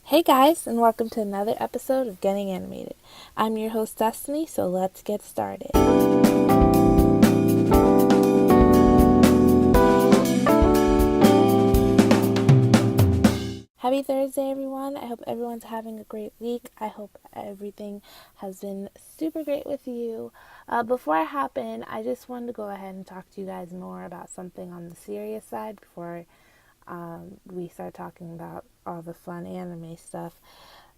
Hey guys, and welcome to another episode of Getting Animated. I'm your host Destiny, so let's get started. Happy Thursday, everyone. I hope everyone's having a great week. I hope everything has been super great with you. Before I hop in, I just wanted to go ahead and talk to you guys more about something on the serious side before we start talking about all the fun anime stuff.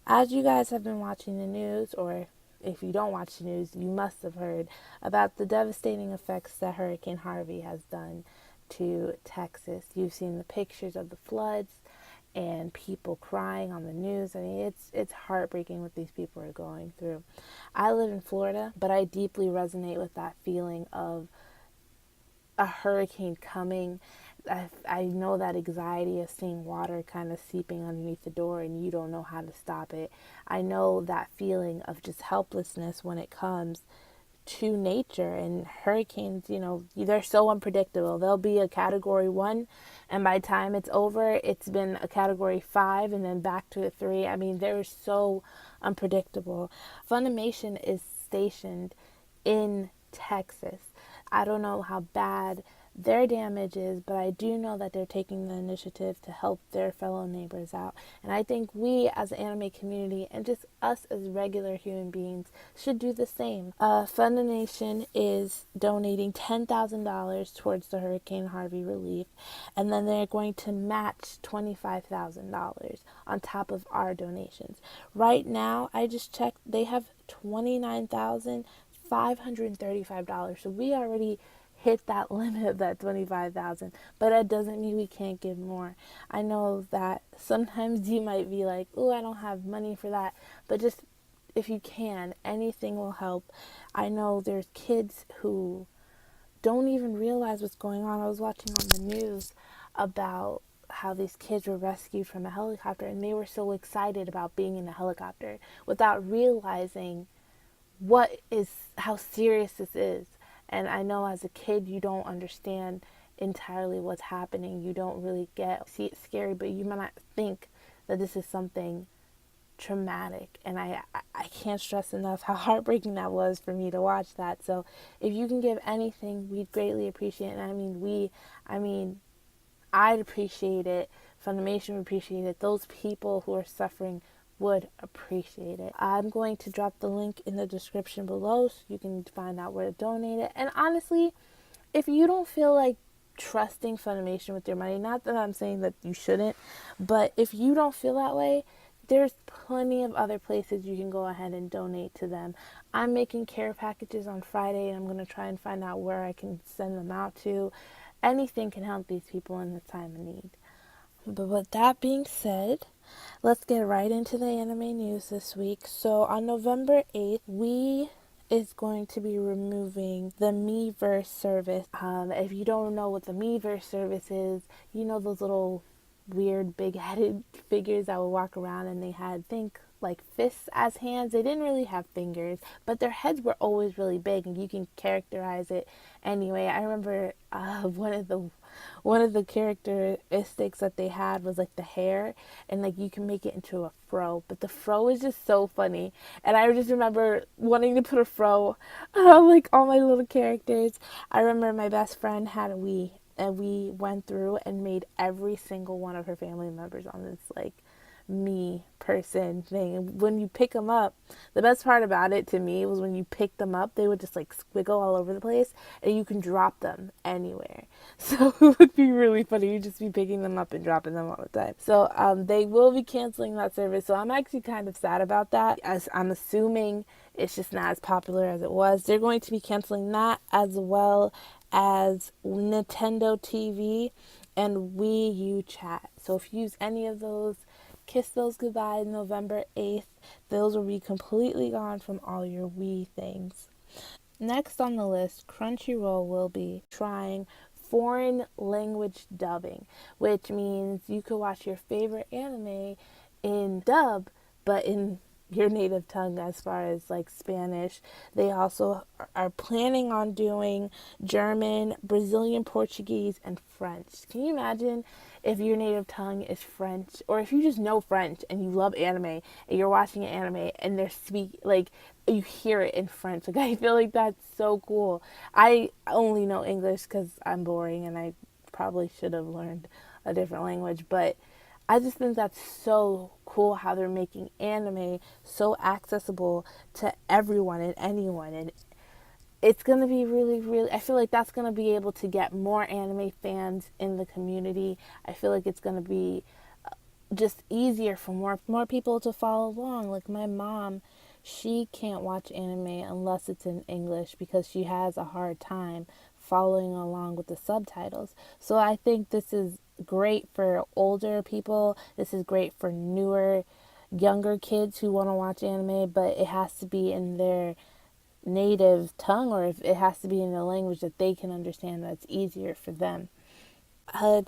As you guys have been watching the news, or if you don't watch the news, you must have heard about the devastating effects that Hurricane Harvey has done to Texas. You've seen the pictures of the floods and people crying on the news. I mean, it's heartbreaking what these people are going through. I live in Florida, but I deeply resonate with that feeling of a hurricane coming. I know that anxiety of seeing water kind of seeping underneath the door and you don't know how to stop it. I know that feeling of just helplessness when it comes to nature. And hurricanes, they're so unpredictable. They'll be a category 1 and by the time it's over it's been a category 5 and then back to a 3. I mean, they're so unpredictable. Funimation is stationed in Texas. I don't know how bad their damage is, but I do know that they're taking the initiative to help their fellow neighbors out. And I think we as an anime community and just us as regular human beings should do the same. Funimation is donating $10,000 towards the Hurricane Harvey relief, and then they're going to match $25,000 on top of our donations. Right now, I just checked, they have $29,535. So we already hit that limit of that 25,000, but that doesn't mean we can't give more. I know that sometimes you might be like, "Oh, I don't have money for that," but just if you can, anything will help. I know there's kids who don't even realize what's going on. I was watching on the news about how these kids were rescued from a helicopter and they were so excited about being in a helicopter without realizing how serious this is. And I know as a kid you don't understand entirely what's happening. You don't really see it scary, but you might not think that this is something traumatic. And I can't stress enough how heartbreaking that was for me to watch that. So if you can give anything, we'd greatly appreciate it. And I'd appreciate it. Funimation would appreciate it. Those people who are suffering would appreciate it. I'm going to drop the link in the description below so you can find out where to donate it. And honestly, if you don't feel like trusting Funimation with your money, not that I'm saying that you shouldn't, but if you don't feel that way, there's plenty of other places you can go ahead and donate to them. I'm making care packages on Friday and I'm going to try and find out where I can send them out to. Anything can help these people in the time of need. But with that being said, let's get right into the anime news this week. So on November 8th, we is going to be removing the Miiverse service. If you don't know what the Miiverse service is, you know those little weird big-headed figures that would walk around and they had, think, like fists as hands. They didn't really have fingers, but their heads were always really big and you can characterize it anyway. I remember one of the characteristics that they had was like the hair, and like you can make it into a fro, but the fro is just so funny. And I just remember wanting to put a fro on like all my little characters. I remember my best friend had a Wii, and we went through and made every single one of her family members on this like me person thing. And when you pick them up, the best part about it to me was when you pick them up, they would just like squiggle all over the place and you can drop them anywhere. So it would be really funny. You'd just be picking them up and dropping them all the time. So they will be canceling that service. So I'm actually kind of sad about that, as I'm assuming it's just not as popular as it was. They're going to be canceling that, as well as Nintendo TV and Wii U Chat. So if you use any of those, kiss those goodbye November 8th. Those will be completely gone from all your Wii things. Next on the list, Crunchyroll will be trying foreign language dubbing, which means you could watch your favorite anime in dub, but in your native tongue as far as like Spanish. They also are planning on doing German, Brazilian Portuguese, and French. Can you imagine if your native tongue is French, or if you just know French and you love anime and you're watching an anime and they're like you hear it in French? Like, I feel like that's so cool. I only know English because I'm boring and I probably should have learned a different language, but I just think that's so cool how they're making anime so accessible to everyone and anyone. And it's going to be really, really, I feel like that's going to be able to get more anime fans in the community. I feel like it's going to be just easier for more people to follow along. Like my mom, she can't watch anime unless it's in English because she has a hard time following along with the subtitles. So I think this is great for older people. This is great for newer, younger kids who want to watch anime, but it has to be in their native tongue, or if it has to be in a language that they can understand, that's easier for them.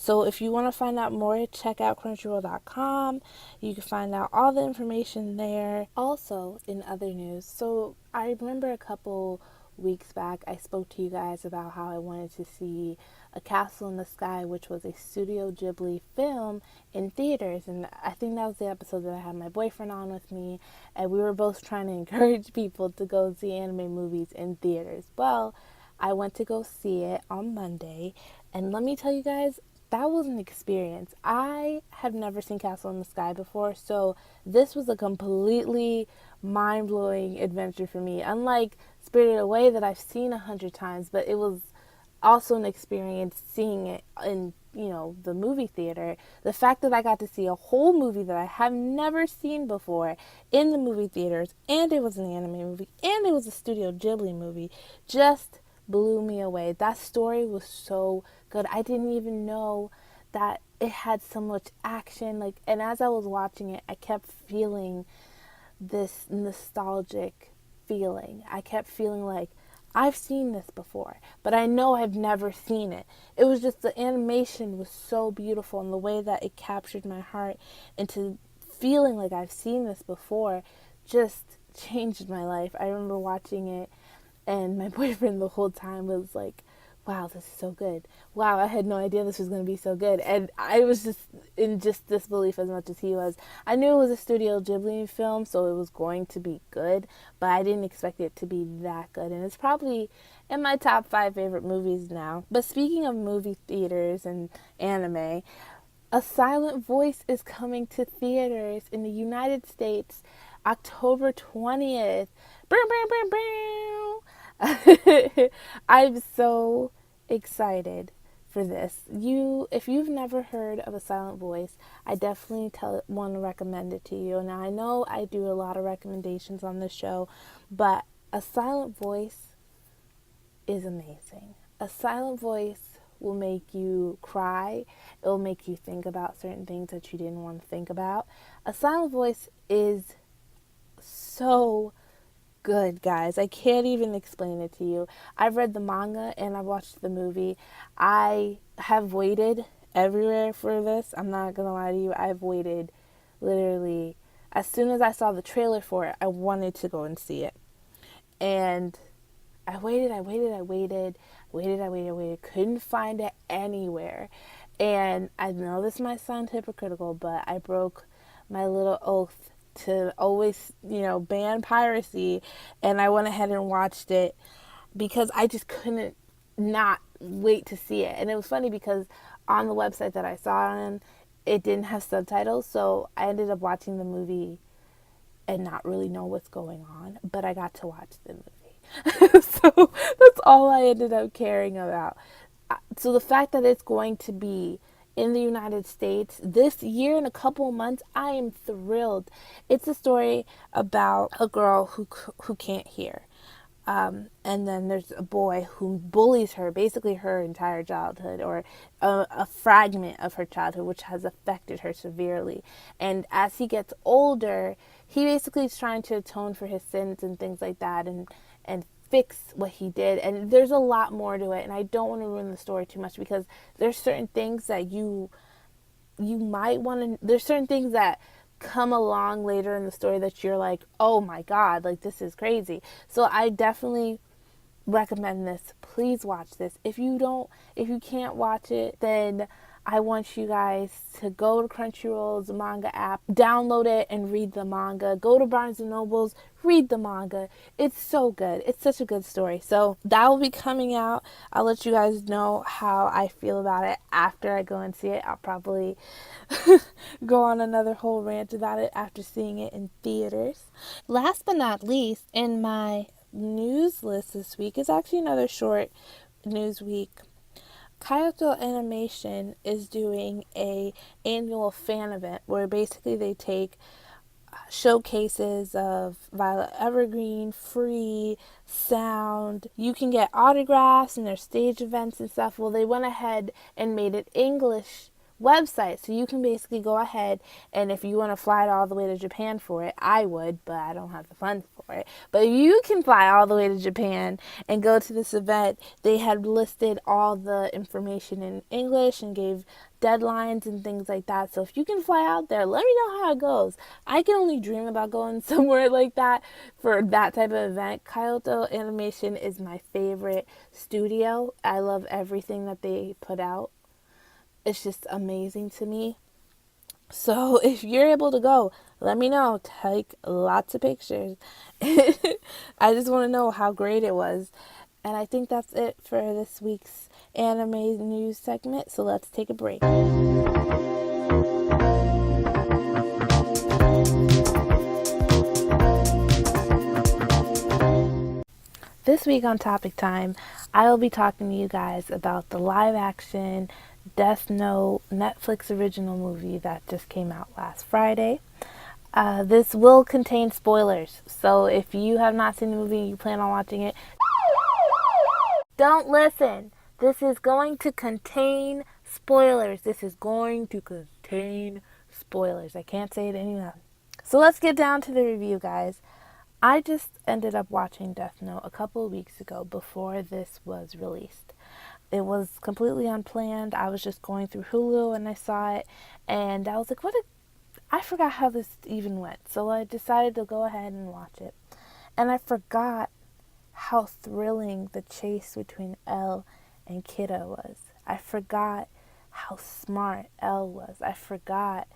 So if you want to find out more, check out crunchyroll.com. You can find out all the information there. Also, in other news, so I remember a couple weeks back I spoke to you guys about how I wanted to see A Castle in the Sky, which was a Studio Ghibli film, in theaters. And I think that was the episode that I had my boyfriend on with me, and we were both trying to encourage people to go see anime movies in theaters. Well, I went to go see it on Monday, and let me tell you guys, that was an experience. I have never seen Castle in the Sky before, so this was a completely mind blowing adventure for me. Unlike Spirited Away, that I've seen 100 times, but it was also an experience seeing it in, the movie theater. The fact that I got to see a whole movie that I have never seen before in the movie theaters, and it was an anime movie, and it was a Studio Ghibli movie, just blew me away. That story was so good. I didn't even know that it had so much action. Like, and as I was watching it, I kept feeling this nostalgic feeling. I kept feeling like I've seen this before, but I know I've never seen it. It was just the animation was so beautiful, and the way that it captured my heart into feeling like I've seen this before just changed my life. I remember watching it, and my boyfriend the whole time was like, wow, this is so good. Wow, I had no idea this was going to be so good. And I was just in just disbelief as much as he was. I knew it was a Studio Ghibli film, so it was going to be good, but I didn't expect it to be that good. And it's probably in my top 5 favorite movies now. But speaking of movie theaters and anime, A Silent Voice is coming to theaters in the United States October 20th. Bow, bow, bow, bow. I'm so excited for this. If you've never heard of A Silent Voice, I definitely want to recommend it to you. Now, I know I do a lot of recommendations on this show, but A Silent Voice is amazing. A Silent Voice will make you cry. It will make you think about certain things that you didn't want to think about. A Silent Voice is so good, guys. I can't even explain it to you. I've read the manga and I've watched the movie. I have waited everywhere for this. I'm not gonna lie to you. I've waited literally as soon as I saw the trailer for it, I wanted to go and see it. And I waited. Couldn't find it anywhere. And I know this might sound hypocritical, but I broke my little oath to always, ban piracy. And I went ahead and watched it because I just couldn't not wait to see it. And it was funny because on the website that I saw it on, it didn't have subtitles. So I ended up watching the movie and not really know what's going on, but I got to watch the movie. So that's all I ended up caring about. So the fact that it's going to be in the United States this year in a couple of months, I am thrilled. It's a story about a girl who can't hear. And then there's a boy who bullies her basically her entire childhood, or a fragment of her childhood, which has affected her severely. And as he gets older, he basically is trying to atone for his sins and things like that, and fix what he did. And there's a lot more to it, and I don't want to ruin the story too much because there's certain things that you might want to, there's certain things that come along later in the story that you're like, oh my God, like this is crazy. So I definitely recommend this. Please watch this. If you can't watch it, then I want you guys to go to Crunchyroll's manga app, download it and read the manga. Go to Barnes and Nobles, read the manga. It's so good. It's such a good story. So that will be coming out. I'll let you guys know how I feel about it after I go and see it. I'll probably go on another whole rant about it after seeing it in theaters. Last but not least, in my news list this week is actually another short news week. Kyoto Animation is doing a annual fan event where basically they take showcases of Violet Evergreen, free sound. You can get autographs and their stage events and stuff. Well, they went ahead and made it English website, so you can basically go ahead, and if you want to fly all the way to Japan for it, I would, but I don't have the funds for it. But you can fly all the way to Japan and go to this event. They had listed all the information in English and gave deadlines and things like that. So if you can fly out there, let me know how it goes. I can only dream about going somewhere like that for that type of event. Kyoto Animation is my favorite studio. I love everything that they put out. It's just amazing to me. So if you're able to go, let me know. Take lots of pictures. I just want to know how great it was. And I think that's it for this week's anime news segment. So let's take a break. This week on Topic Time, I will be talking to you guys about the live action Death Note Netflix original movie that just came out last Friday. This will contain spoilers, so if you have not seen the movie and you plan on watching it, don't listen. This is going to contain spoilers. This is going to contain spoilers. I can't say it any louder. So let's get down to the review, guys. I just ended up watching Death Note a couple of weeks ago before this was released. It was completely unplanned. I was just going through Hulu and I saw it and I was like, I forgot how this even went. So I decided to go ahead and watch it. And I forgot how thrilling the chase between L and Kida was. I forgot how smart L was. I forgot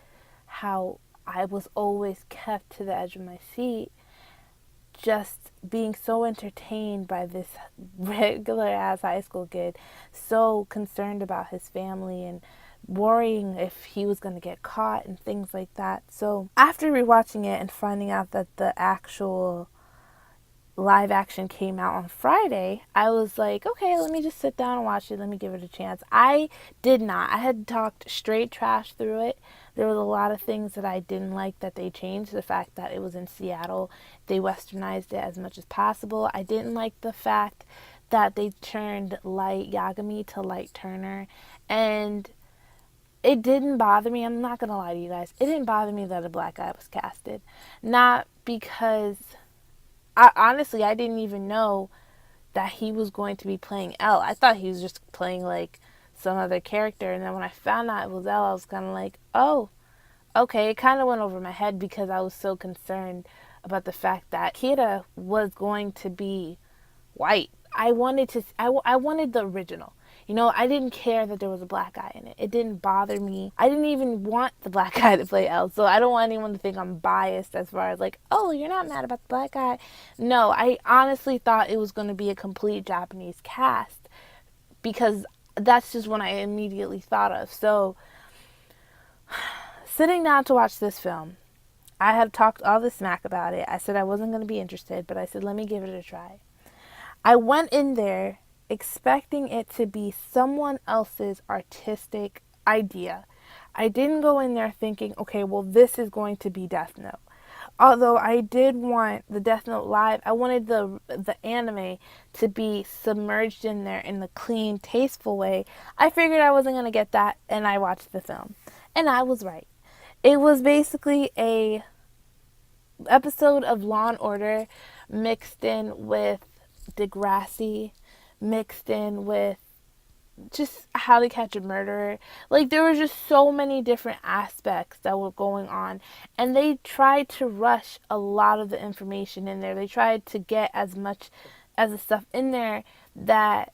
how I was always kept to the edge of my seat, just being so entertained by this regular ass high school kid, so concerned about his family and worrying if he was going to get caught and things like that. So after rewatching it and finding out that the actual live action came out on Friday, I was like, okay, let me just sit down and watch it. Let me give it a chance. I did not. I had talked straight trash through it. There was a lot of things that I didn't like that they changed. The fact that it was in Seattle, they westernized it as much as possible. I didn't like the fact that they turned Light Yagami to Light Turner. And it didn't bother me. I'm not going to lie to you guys. It didn't bother me that a black guy was casted. Not because honestly, I didn't even know that he was going to be playing L. I thought he was just playing like some other character. And then when I found out it was L, I was kind of like, oh, okay. It kind of went over my head because I was so concerned about the fact that Kida was going to be white. I wanted the original. You know, I didn't care that there was a black guy in it. It didn't bother me. I didn't even want the black guy to play L, so I don't want anyone to think I'm biased as far as like, oh, you're not mad about the black guy. No, I honestly thought it was going to be a complete Japanese cast because that's just what I immediately thought of. So, sitting down to watch this film, I had talked all this smack about it. I said I wasn't going to be interested, but I said, let me give it a try. I went in there expecting it to be someone else's artistic idea. I didn't go in there thinking, okay, well, this is going to be Death Note. Although I did want the Death Note live, I wanted the anime to be submerged in there in the clean, tasteful way. I figured I wasn't going to get that, and I watched the film. And I was right. It was basically a episode of Law and Order mixed in with Degrassi, mixed in with just How to Catch a Murderer. Like, there were just so many different aspects that were going on, and they tried to rush a lot of the information in there. They tried to get as much as the stuff in there that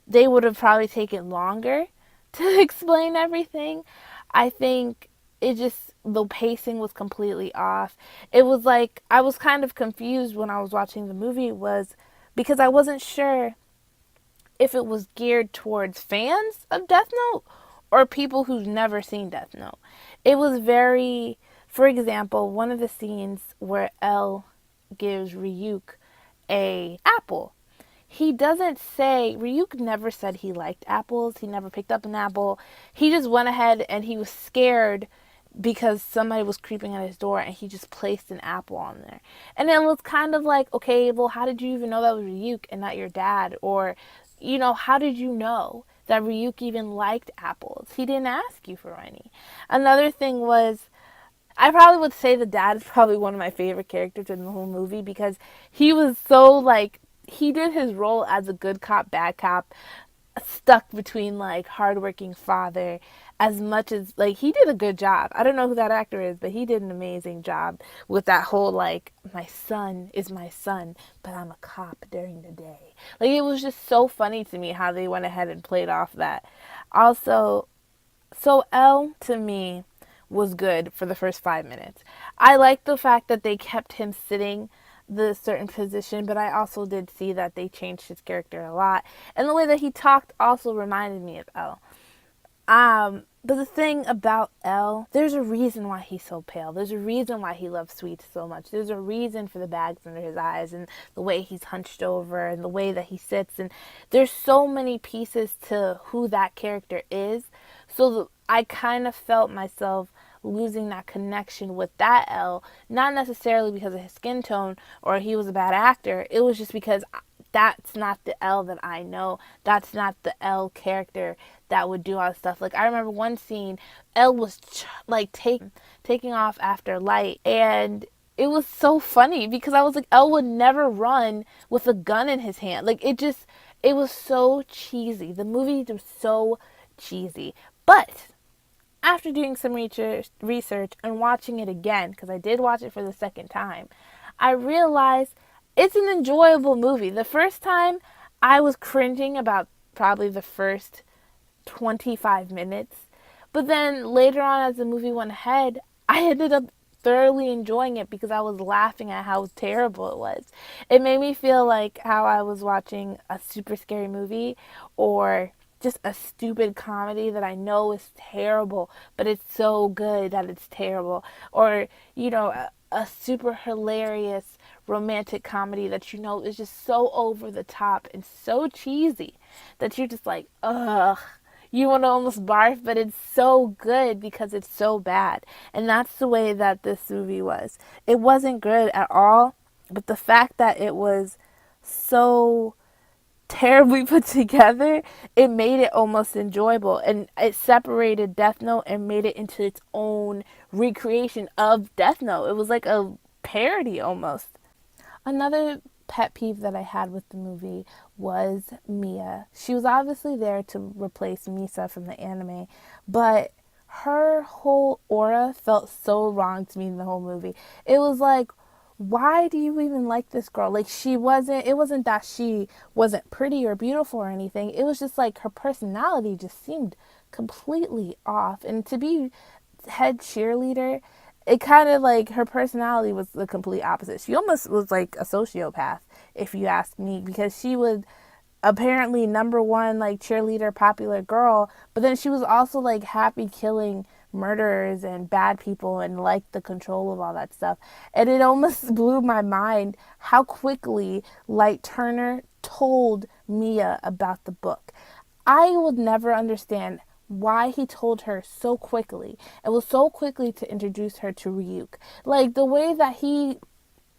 they would have probably taken longer to explain everything. I think the pacing was completely off. It was like I was kind of confused when I was watching the movie, was because I wasn't sure if it was geared towards fans of Death Note or people who've never seen Death Note. It was very, for example, one of the scenes where L gives Ryuk a apple. He doesn't say, Ryuk never said he liked apples. He never picked up an apple. He just went ahead and he was scared because somebody was creeping at his door and he just placed an apple on there. And it was kind of like, okay, well, how did you even know that was Ryuk and not your dad? Or, how did you know that Ryuk even liked apples? He didn't ask you for any. Another thing was, I probably would say the dad is probably one of my favorite characters in the whole movie because he was so like, he did his role as a good cop, bad cop, stuck between like hardworking father, as much as like he did a good job. I don't know who that actor is, but he did an amazing job with that whole like, my son is my son, but I'm a cop during the day. Like, it was just so funny to me how they went ahead and played off that. Also, so L to me was good for the first 5 minutes. I liked the fact that they kept him sitting the certain position, but I also did see that they changed his character a lot. And the way that he talked also reminded me of L. But the thing about L, there's a reason why he's so pale. There's a reason why he loves sweets so much. There's a reason for the bags under his eyes and the way he's hunched over and the way that he sits. And there's so many pieces to who that character is. So I kind of felt myself losing that connection with that L, not necessarily because of his skin tone or he was a bad actor. It was just because that's not the L that I know. That's not the L character that would do all this stuff. Like, I remember one scene, L was like taking off after Light, and it was so funny because I was like, L would never run with a gun in his hand. Like, it was so cheesy. The movie was so cheesy. But after doing some research and watching it again, because I did watch it for the second time, I realized it's an enjoyable movie. The first time, I was cringing about probably the first 25 minutes. But then later on, as the movie went ahead, I ended up thoroughly enjoying it because I was laughing at how terrible it was. It made me feel like how I was watching a super scary movie or just a stupid comedy that I know is terrible, but it's so good that it's terrible. Or, a super hilarious romantic comedy that is just so over the top and so cheesy that you're just like, ugh. You want to almost barf, but it's so good because it's so bad. And that's the way that this movie was. It wasn't good at all, but the fact that it was so terribly put together, it made it almost enjoyable. And it separated Death Note and made it into its own recreation of Death Note. It was like a parody almost. Another pet peeve that I had with the movie was Mia. She was obviously there to replace Misa from the anime, but her whole aura felt so wrong to me in the whole movie. It was like, why do you even like this girl? Like, it wasn't that she wasn't pretty or beautiful or anything. It was just like her personality just seemed completely off. And to be head cheerleader, it kind of like her personality was the complete opposite. She almost was like a sociopath, if you ask me, because she would apparently number one like cheerleader popular girl, but then she was also like happy killing murderers and bad people and liked the control of all that stuff. And it almost blew my mind how quickly Light Turner told Mia about the book. I would never understand why he told her so quickly. It was so quickly to introduce her to Ryuk. Like, the way that he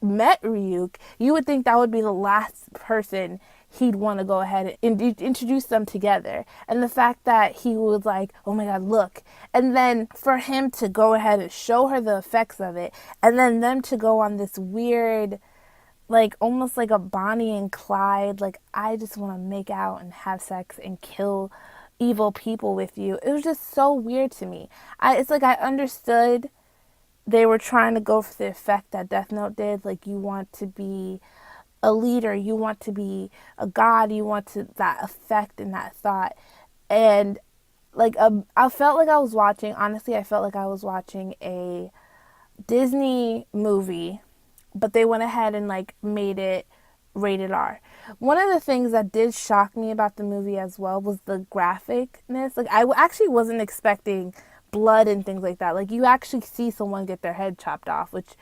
met Ryuk, you would think that would be the last person he'd want to go ahead and introduce them together. And the fact that he was like, oh my god, look. And then for him to go ahead and show her the effects of it, and then them to go on this weird like almost like a Bonnie and Clyde, like I just want to make out and have sex and kill evil people with you. It was just so weird to me. It's like I understood they were trying to go for the effect that Death Note did. Like you want to be a leader, you want to be a god, you want to that effect and that thought. And like I felt like I was watching. Honestly, I felt like I was watching a Disney movie, but they went ahead and like made it rated R. One of the things that did shock me about the movie as well was the graphicness. Like actually wasn't expecting blood and things like that. Like you actually see someone get their head chopped off, which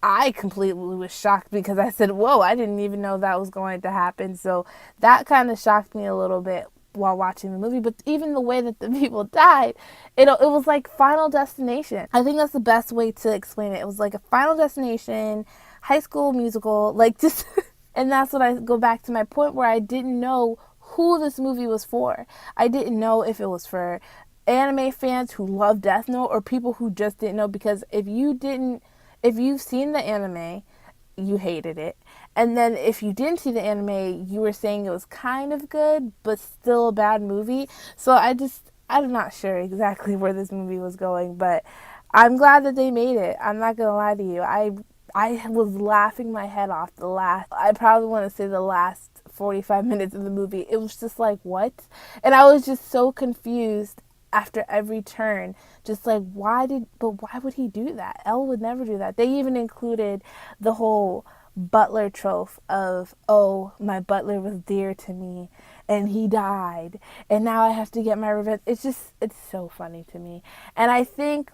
I completely was shocked because I said, "Whoa, I didn't even know that was going to happen." So that kind of shocked me a little bit while watching the movie. But even the way that the people died, it was like Final Destination. I think that's the best way to explain it. It was like a Final Destination, High School Musical, like just. And that's what I go back to my point where I didn't know who this movie was for. I didn't know if it was for anime fans who love Death Note or people who just didn't know, because if you've seen the anime, you hated it. And then if you didn't see the anime, you were saying it was kind of good, but still a bad movie. So I'm not sure exactly where this movie was going, but I'm glad that they made it. I'm not going to lie to you. I was laughing my head off I probably want to say the last 45 minutes of the movie. It was just like, what? And I was just so confused after every turn, just like why would he do that? Elle would never do that. They even included the whole butler trope of, oh, my butler was dear to me and he died and now I have to get my revenge. It's so funny to me. And I think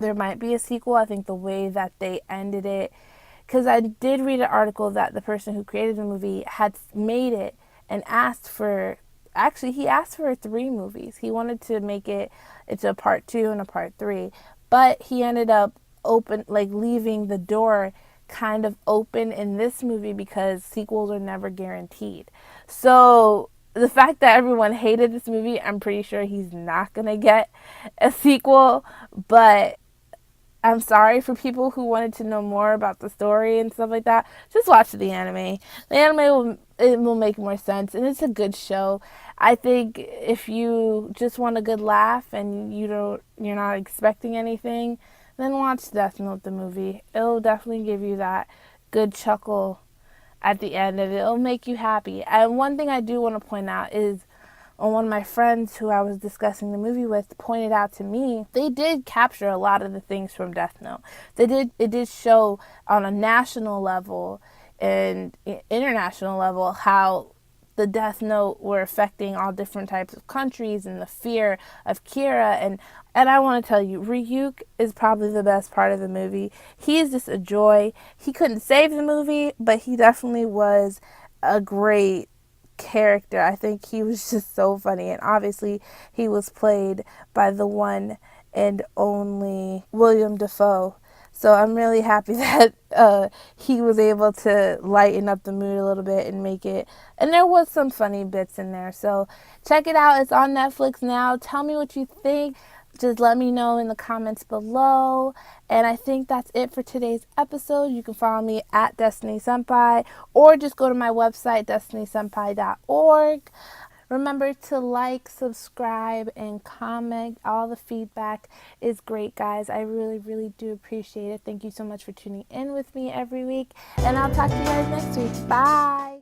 there might be a sequel. I think the way that they ended it, because I did read an article that the person who created the movie had made it and asked for, actually he asked for 3 movies. He wanted to make it into a part 2 and a part 3, but he ended up leaving the door kind of open in this movie because sequels are never guaranteed. So the fact that everyone hated this movie, I'm pretty sure he's not going to get a sequel, but I'm sorry for people who wanted to know more about the story and stuff like that. Just watch the anime. The anime will make more sense, and it's a good show. I think if you just want a good laugh and you're not expecting anything, then watch Death Note the movie. It'll definitely give you that good chuckle at the end of it. It'll make you happy. And one thing I do want to point out is, one of my friends who I was discussing the movie with pointed out to me, they did capture a lot of the things from Death Note. It did show on a national level and international level how the Death Note were affecting all different types of countries and the fear of Kira. And I want to tell you, Ryuk is probably the best part of the movie. He is just a joy. He couldn't save the movie, but he definitely was a great character. I think he was just so funny, and obviously he was played by the one and only William Dafoe. So I'm really happy that he was able to lighten up the mood a little bit and make it. And there was some funny bits in there. So check it out. It's on Netflix now. Tell me what you think. Just let me know in the comments below. And I think that's it for today's episode. You can follow me at Destiny Senpai or just go to my website, destinysenpai.org. Remember to like, subscribe, and comment. All the feedback is great, guys. I really, really do appreciate it. Thank you so much for tuning in with me every week. And I'll talk to you guys next week. Bye.